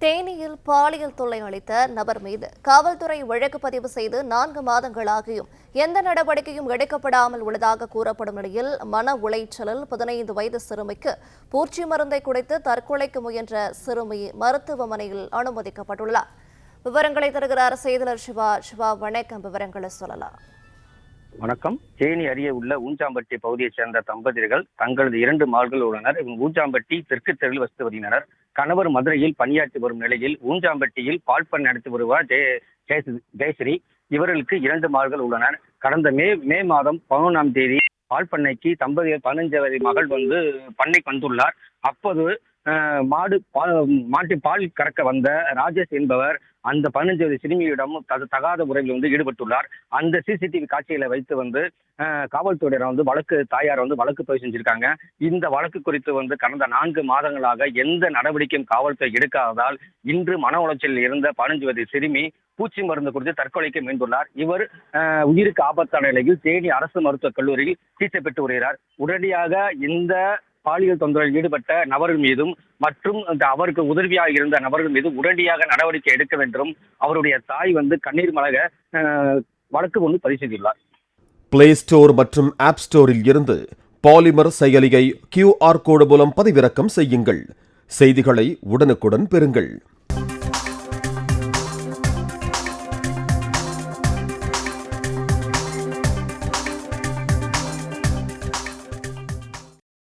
தேனியில் பாலியல் தொல்லை அளித்த நபர் மீது காவல்துறை வழக்கு பதிவு செய்து 4 மாதங்களாகியும் எந்த நடவடிக்கையும் எடுக்கப்படாமல் உள்ளதாக கூறப்படும் நிலையில் மன உளைச்சலில் 15 வயது சிறுமிக்கு பூச்சி மருந்தை குடித்து தற்கொலைக்கு முயன்ற சிறுமி மருத்துவமனையில் அனுமதிக்கப்பட்டுள்ளார். விவரங்களை தருகிறார் செய்தியாளர் சிவா. சிவா, வணக்கம். விவரங்களை சொல்லலாம். வணக்கம். தேனி அருகே உள்ள ஊஞ்சாம்பட்டி பகுதியைச் சேர்ந்த தம்பதியர்கள் தங்களது 2 மகள்கள் உள்ளனர். ஊஞ்சாம்பட்டி தெற்கு தெருவில் வசித்து வருகின்றனர். கணவர் மதுரையில் பணியாற்றி வரும் நிலையில் ஊஞ்சாம்பட்டியில் பால் பண்ணை நடத்தி வருவார் ஜெயஸ்ரீ. இவர்களுக்கு 2 மகள்கள் உள்ளனர். கடந்த மே மாதம் 11ஆம் தேதி பால் பண்ணைக்கு தம்பதியர் 15 வயது மகள் பண்ணைக்கு வந்துள்ளார். அப்போது மாட்டு பால் கறக்க வந்த ராஜேஷ் என்பவர் அந்த 15 வயது சிறுமியிடம் தகாத முறையில் ஈடுபட்டுள்ளார். அந்த சிசிடிவி காட்சிகளை வைத்து காவல்துறையினர் தாயார் வழக்கு பதிவு செஞ்சிருக்காங்க. இந்த வழக்கு குறித்து கடந்த 4 மாதங்களாக எந்த நடவடிக்கையும் காவல்துறை எடுக்காததால் இன்று மன உளைச்சலில் இருந்த 15 வயது சிறுமி பூச்சி மருந்து கொடுத்து தற்கொலைக்கு முயன்றுள்ளார். இவர் உயிருக்கு ஆபத்தான நிலையில் தேனி அரசு மருத்துவக் கல்லூரியில் சிகிச்சை பெற்று வருகிறார். உடனடியாக இந்த பாலியல் தொந்தரவில் ஈடுபட்ட நபர்கள் மீதும் மற்றும் அவருக்கு உதவியாக இருந்த நபர்கள் மீது உடனடியாக நடவடிக்கை எடுக்க வேண்டும். அவருடைய தாய் கண்ணீர் மல்க வழக்கு பதிவு செய்துள்ளார். பிளே ஸ்டோர் மற்றும் ஆப் ஸ்டோரில் இருந்து பாலிமர் செயலியை QR கோடு மூலம் பதிவிறக்கம் செய்யுங்கள். செய்திகளை உடனுக்குடன் பெறுங்கள்.